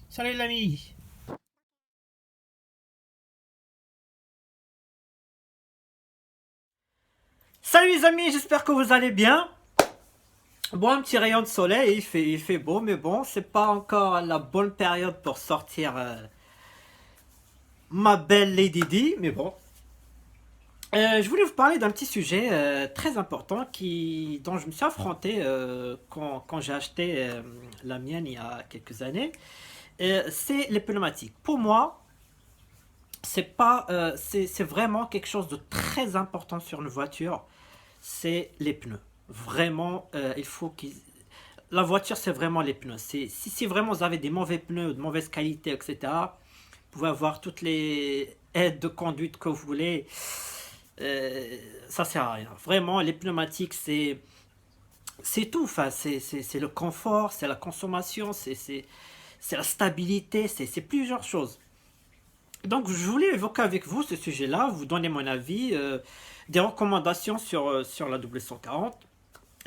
Salut l'ami. Salut les amis, j'espère que vous allez bien. Bon, un petit rayon de soleil, il fait beau, mais bon, c'est pas encore la bonne période pour sortir ma belle Lady D, mais bon. Je voulais vous parler d'un petit sujet très important dont je me suis affronté quand j'ai acheté la mienne il y a quelques années. C'est les pneumatiques. Pour moi, c'est pas, c'est vraiment quelque chose de très important sur une voiture. C'est les pneus. Vraiment, il faut qu'ils. La voiture, c'est vraiment les pneus. Si vraiment vous avez des mauvais pneus, de mauvaise qualité, etc., vous pouvez avoir toutes les aides de conduite que vous voulez. Ça sert à rien. Vraiment, les pneumatiques, c'est tout. Enfin, c'est le confort, c'est la consommation, c'est la stabilité, c'est plusieurs choses. Donc, je voulais évoquer avec vous ce sujet-là, vous donner mon avis, des recommandations sur la W140,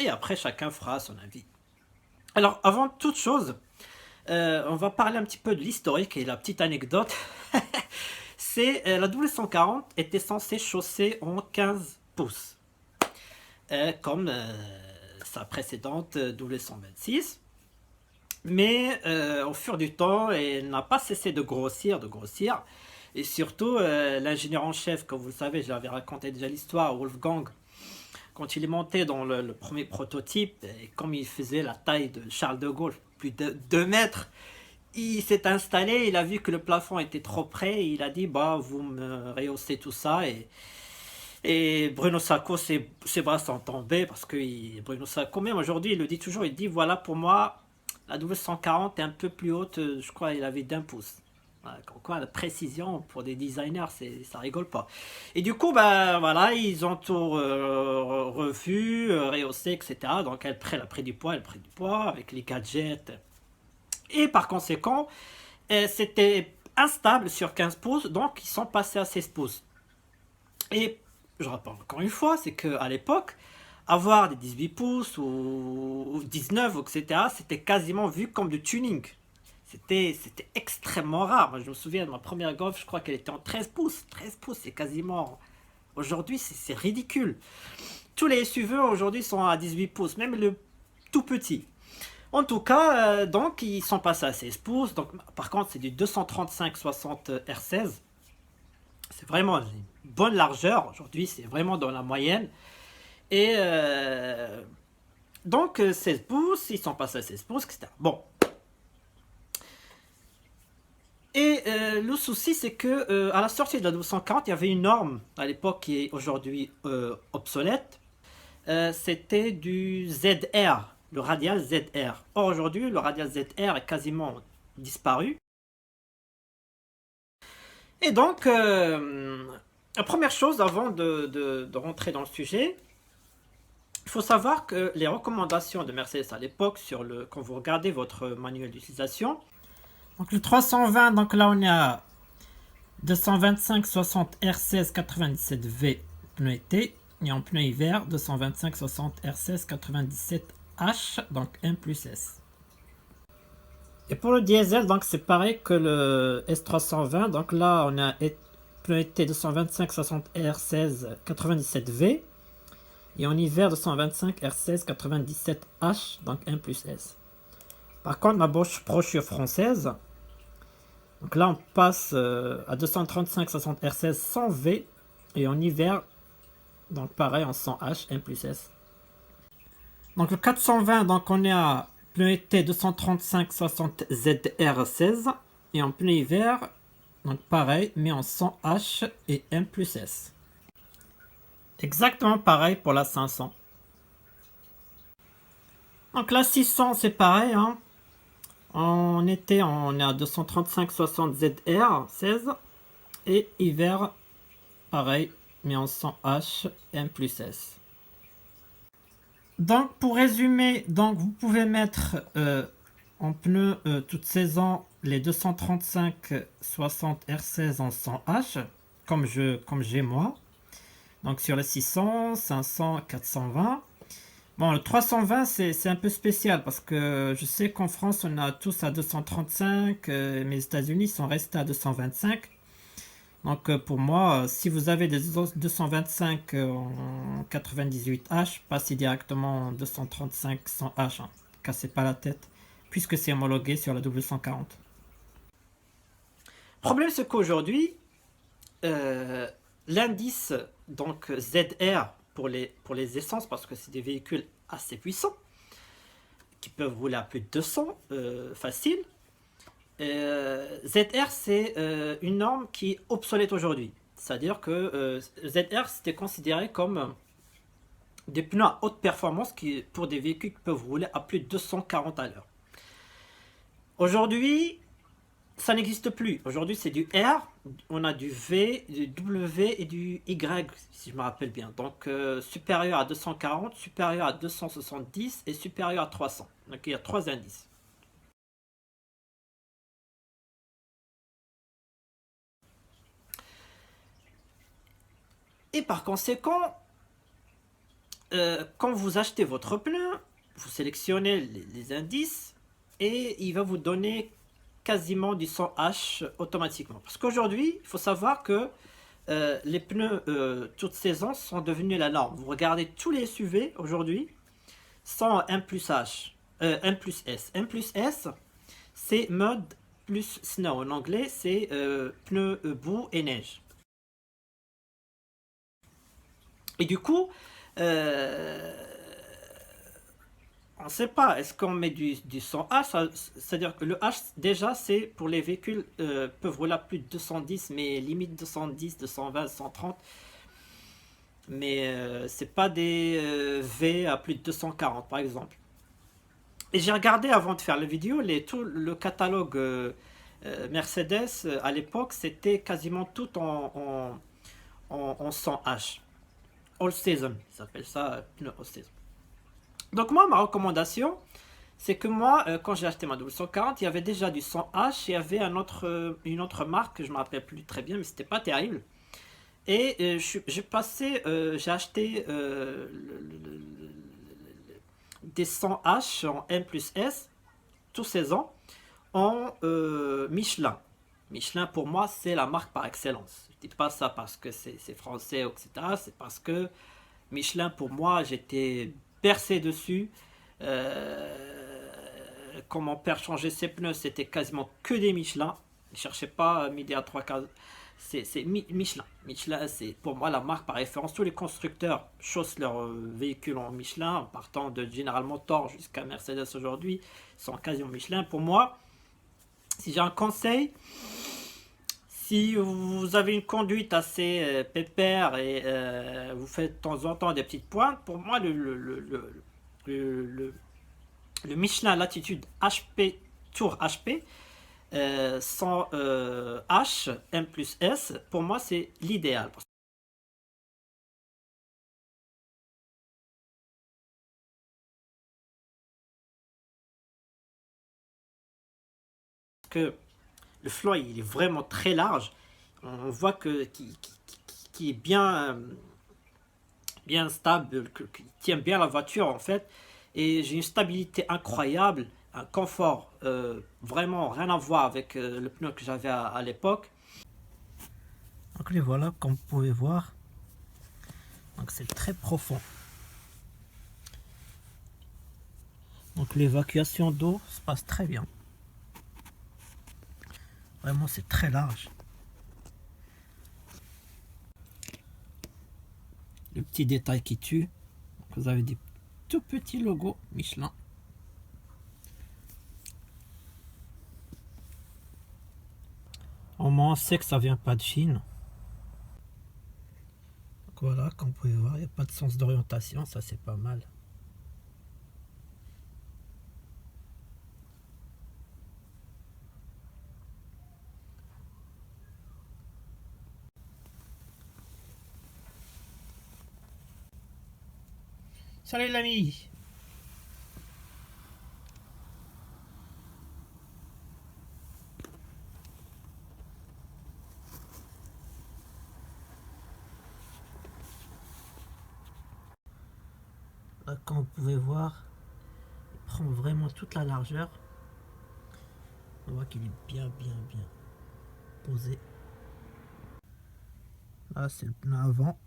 et après, chacun fera son avis. Alors, avant toute chose, on va parler un petit peu de l'historique et la petite anecdote. C'est la W140 était censée chausser en 15 pouces, comme sa précédente W126. Mais au fur du temps, elle n'a pas cessé de grossir, de grossir. Et surtout, l'ingénieur en chef, comme vous le savez, j'avais raconté déjà l'histoire, Wolfgang, quand il est monté dans le premier prototype, et comme il faisait la taille de Charles de Gaulle, plus de 2 mètres, il s'est installé, il a vu que le plafond était trop près, et il a dit, bah, vous me rehaussez tout ça, et Bruno Sacco, ses bras sont tombés, parce que Bruno Sacco, même aujourd'hui, il le dit toujours, il dit, voilà, pour moi, la W140 est un peu plus haute, je crois, il avait d'1 pouce. Voilà, quoi, la précision pour des designers, ça rigole pas. Et du coup, bah voilà, ils ont tout revu, rehaussé, etc. Donc elle a pris du poids, elle a pris du poids avec les gadgets. Et par conséquent, c'était instable sur 15 pouces, donc ils sont passés à 16 pouces. Et je rappelle encore une fois, c'est qu'à l'époque, avoir des 18 pouces ou 19, etc., c'était quasiment vu comme du tuning. C'était extrêmement rare. Moi, je me souviens de ma première Golf, je crois qu'elle était en 13 pouces. 13 pouces, c'est quasiment. Aujourd'hui, c'est ridicule. Tous les SUV aujourd'hui sont à 18 pouces, même le tout petit. En tout cas, donc, ils sont passés à 16 pouces. Donc, par contre, c'est du 235-60 R16. C'est vraiment une bonne largeur. Aujourd'hui, c'est vraiment dans la moyenne. Et donc, 16 pouces, ils sont passés à 16 pouces, etc. Bon, et le souci, c'est que à la sortie de la 1240, il y avait une norme à l'époque qui est aujourd'hui obsolète. C'était du ZR, le radial ZR. Or, aujourd'hui, le radial ZR est quasiment disparu. Et donc, la première chose avant de rentrer dans le sujet, il faut savoir que les recommandations de Mercedes à l'époque, quand vous regardez votre manuel d'utilisation, donc le 320, donc là on est à 225 60 R16 97V pneu été et en pneu hiver 225 60 R16 97H donc 1 plus S. Et pour le diesel donc c'est pareil que le S320 donc là on a pneu été 225 60 R16 97V et en hiver 225 R16 97H donc 1 plus S. Par contre ma brochure française donc là, on passe à 235 60 R16 sans V et en hiver, donc pareil en 100 H, 1 plus S. Donc le 420, donc on est à pneu été 235 60 ZR16 et en pneu hiver, donc pareil, mais en 100 H et 1 plus S. Exactement pareil pour la 500. Donc la 600, c'est pareil, hein. En été, on est à 235 60 ZR16 et hiver, pareil, mais en 100H, M plus S. Donc, pour résumer, donc vous pouvez mettre en pneu toute saison les 235 60 R16 en 100H, comme j'ai moi. Donc sur les 600, 500, 420. Bon, le 320, c'est un peu spécial parce que je sais qu'en France, on a tous à 235, mais les États-Unis sont restés à 225. Donc pour moi, si vous avez des 225 en 98H, passez directement en 235 100H. Hein. Cassez pas la tête, puisque c'est homologué sur la W140. Le problème, c'est qu'aujourd'hui, euh, l'indice donc ZR pour les essences, parce que c'est des véhicules assez puissants, qui peuvent rouler à plus de 200 facile. ZR, c'est une norme qui est obsolète aujourd'hui. C'est-à-dire que ZR, c'était considéré comme des pneus à haute performance pour des véhicules qui peuvent rouler à plus de 240 à l'heure. Aujourd'hui, ça n'existe plus. Aujourd'hui, c'est du R, on a du V, du W et du Y, si je me rappelle bien. Donc, supérieur à 240, supérieur à 270 et supérieur à 300. Donc, il y a trois indices. Et par conséquent, quand vous achetez votre pneu, vous sélectionnez les indices et il va vous donner quasiment du 100H automatiquement. Parce qu'aujourd'hui, il faut savoir que les pneus toute saison sont devenus la norme. Vous regardez tous les SUV aujourd'hui sans M plus H, M plus S. M plus S, c'est mud plus snow. En anglais, c'est pneus boue et neige. Et du coup, euh, on ne sait pas, est-ce qu'on met du 100H, c'est-à-dire que le H, déjà, c'est pour les véhicules peuvent rouler à plus de 210, mais limite 210, 220, 130. Mais c'est pas des V à plus de 240, par exemple. Et j'ai regardé avant de faire la vidéo, tout le catalogue Mercedes à l'époque, c'était quasiment tout en 100H. All Season, ils s'appellent ça pneu All Season. Donc moi, ma recommandation, c'est que moi, quand j'ai acheté ma W140, il y avait déjà du 100H, il y avait une autre marque, que je ne me rappelle plus très bien, mais c'était pas terrible. Et j'ai acheté des 100H en M plus S, tous ces ans, en Michelin. Michelin, pour moi, c'est la marque par excellence. Je ne dis pas ça parce que c'est français, etc. C'est parce que Michelin, pour moi, j'étais bercé dessus. Quand mon père changeait ses pneus, c'était quasiment que des Michelin. Ne cherchez pas midi à 3 quarts. C'est Michelin. Michelin, c'est pour moi la marque par référence. Tous les constructeurs chaussent leurs véhicules en Michelin, en partant de General Motors jusqu'à Mercedes aujourd'hui, sont quasiment Michelin. Pour moi, si j'ai un conseil, si vous avez une conduite assez pépère et vous faites de temps en temps des petites pointes, pour moi, le- le Michelin Latitude HP Tour HP sans H, M plus S, pour moi, c'est l'idéal. Parce que le flanc, il est vraiment très large. On voit qu'il est bien stable, qui tient bien la voiture en fait. Et j'ai une stabilité incroyable, un confort vraiment rien à voir avec le pneu que j'avais à l'époque. Donc les voilà, comme vous pouvez voir. Donc c'est très profond. Donc l'évacuation d'eau se passe très bien. Vraiment c'est très large. Le petit détail qui tue. Vous avez des tout petits logos Michelin. Au moins on sait que ça vient pas de Chine. Donc voilà, comme vous pouvez voir, il n'y a pas de sens d'orientation, ça c'est pas mal. Salut l'ami. Là, comme vous pouvez voir, il prend vraiment toute la largeur. On voit qu'il est bien posé. Là, c'est le pneu avant.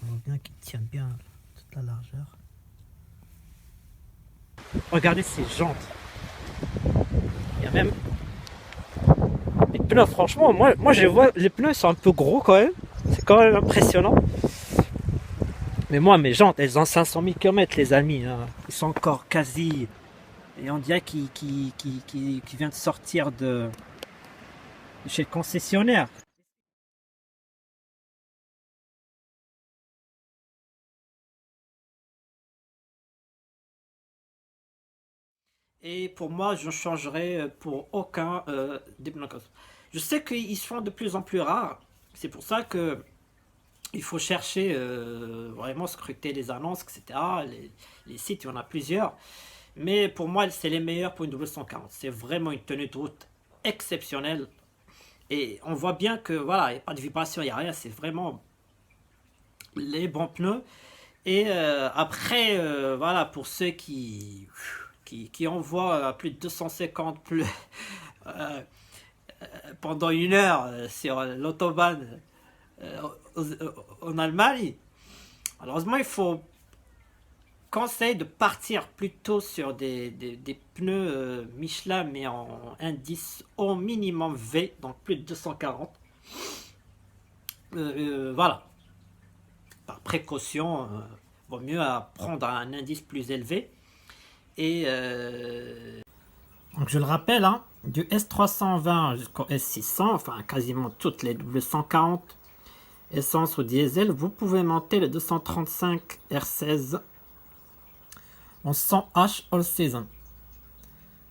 On voit bien qu'il tient bien toute la largeur. Regardez ces jantes. Il y a même les pneus, franchement, moi je vois, les pneus sont un peu gros quand même. C'est quand même impressionnant. Mais moi, mes jantes, elles ont 500 000 km, les amis. Hein. Ils sont encore quasi. Et on dirait qu'ils viennent de sortir de chez le concessionnaire. Et pour moi, je ne changerai pour aucun des pneus. Je sais qu'ils se font de plus en plus rares. C'est pour ça que il faut chercher vraiment scruter les annonces, etc. Les sites, il y en a plusieurs. Mais pour moi, c'est les meilleurs pour une W140. C'est vraiment une tenue de route exceptionnelle. Et on voit bien que voilà, il n'y a pas de vibration, il n'y a rien. C'est vraiment les bons pneus. Et après, voilà, pour ceux qui envoient plus de 250 plus, euh, pendant une heure sur l'autobahn en Allemagne, malheureusement, il faut conseil de partir plutôt sur des pneus Michelin, mais en indice au minimum V, donc plus de 240. Voilà, par précaution, vaut mieux prendre un indice plus élevé. Et donc je le rappelle, hein, du S320 jusqu'au S600, enfin quasiment toutes les W140 essence ou diesel, vous pouvez monter le 235 R16 en 100H all season.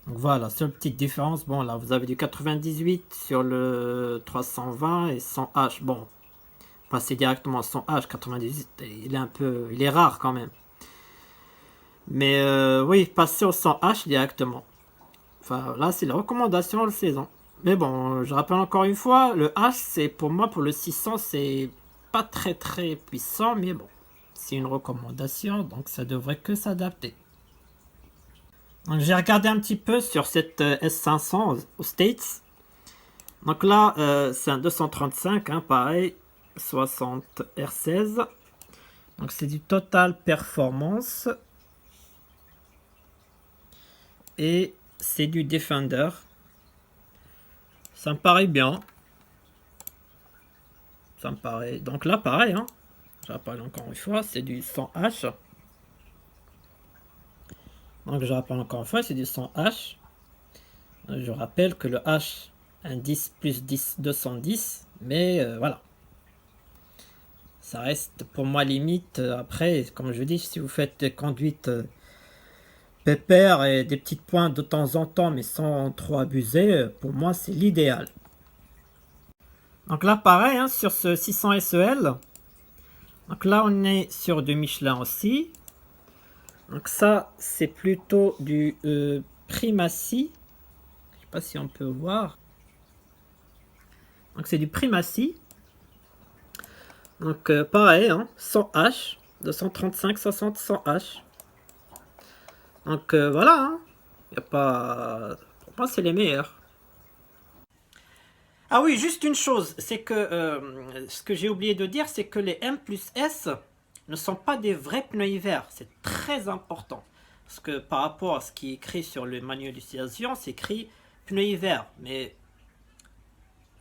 Donc voilà, seule petite différence. Bon, là, vous avez du 98 sur le 320 et 100H. Bon, passer directement à 100H, 98, il est rare quand même. Mais oui, passer au 100H directement. Enfin, là, c'est la recommandation de saison. Mais bon, je rappelle encore une fois, le H, c'est pour moi, pour le 600, c'est pas très puissant, mais bon, c'est une recommandation, donc ça devrait que s'adapter. Donc j'ai regardé un petit peu sur cette S500 aux States. Donc là, c'est un 235, hein, pareil, 60 R16. Donc c'est du Total Performance. Et c'est du Defender. Ça me paraît bien. Ça me paraît. Donc là, pareil, hein. Je rappelle encore une fois, c'est du 100H. Donc je rappelle encore une fois, c'est du 100H. Je rappelle que le H, un 10 plus 10, 210. Mais voilà. Ça reste pour moi limite. Après, comme je dis, si vous faites des conduites pépère et des petites pointes de temps en temps, mais sans trop abuser, pour moi, c'est l'idéal. Donc là, pareil, hein, sur ce 600 SEL. Donc là, on est sur du Michelin aussi. Donc ça, c'est plutôt du Primacy. Je sais pas si on peut voir. Donc c'est du Primacy. Donc pareil, hein, 100H, 235, 60, 100H. Donc voilà, hein. Y a pas... Pour moi, c'est les meilleurs. Ah oui, juste une chose, c'est que ce que j'ai oublié de dire, c'est que les M plus S ne sont pas des vrais pneus hiver. C'est très important. Parce que par rapport à ce qui est écrit sur le manuel d'utilisation, c'est écrit pneus hiver. Mais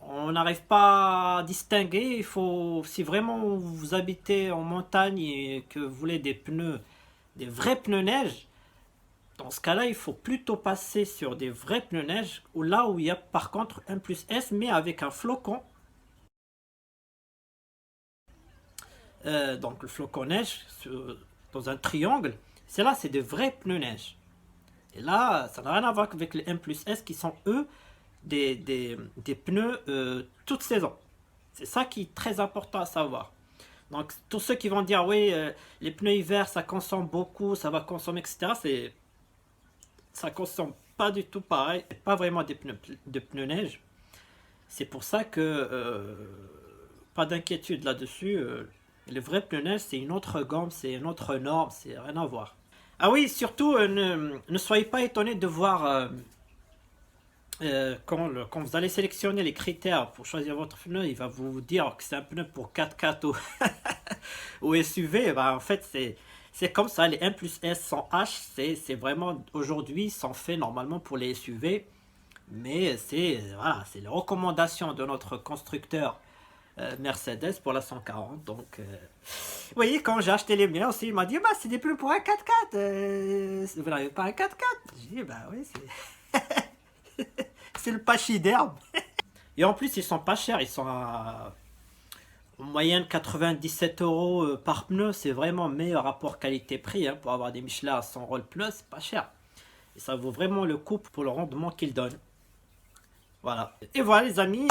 on n'arrive pas à distinguer. Il faut, si vraiment vous habitez en montagne et que vous voulez des pneus, des vrais pneus neige, dans ce cas-là, il faut plutôt passer sur des vrais pneus neige, ou là où il y a par contre un plus S, mais avec un flocon. Donc le flocon neige dans un triangle, c'est là, c'est des vrais pneus neige. Et là, ça n'a rien à voir avec les M plus S qui sont eux des pneus toute saison. C'est ça qui est très important à savoir. Donc tous ceux qui vont dire oui, les pneus hiver ça consomme beaucoup, ça va consommer, etc. Ça consomme pas du tout pareil, pas vraiment des pneus de pneus neige. C'est pour ça que pas d'inquiétude là-dessus. Les vrais pneus neige, c'est une autre gamme, c'est une autre norme, c'est rien à voir. Ah oui, surtout, ne soyez pas étonnés de voir quand vous allez sélectionner les critères pour choisir votre pneu, il va vous dire que c'est un pneu pour 4x4 ou SUV. Bah, en fait, c'est comme ça. Les M plus S sans H, c'est vraiment aujourd'hui, sont faits normalement pour les SUV. Mais c'est voilà, c'est les recommandations de notre constructeur Mercedes pour la 140. Donc, vous voyez, quand j'ai acheté les miens aussi, il m'a dit bah, c'est des pneus pour un 4x4. Vous n'avez pas un 4x4? J'ai dit bah oui, c'est le pachyderme. Et en plus, ils sont pas chers. Ils sont en moyenne 97 euros par pneu. C'est vraiment meilleur rapport qualité-prix hein, pour avoir des Michelin à 100 euros le pneu. C'est pas cher. Et ça vaut vraiment le coup pour le rendement qu'ils donnent. Voilà. Et voilà les amis,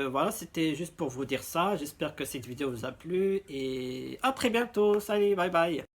voilà, c'était juste pour vous dire ça. J'espère que cette vidéo vous a plu et à très bientôt. Salut, bye bye.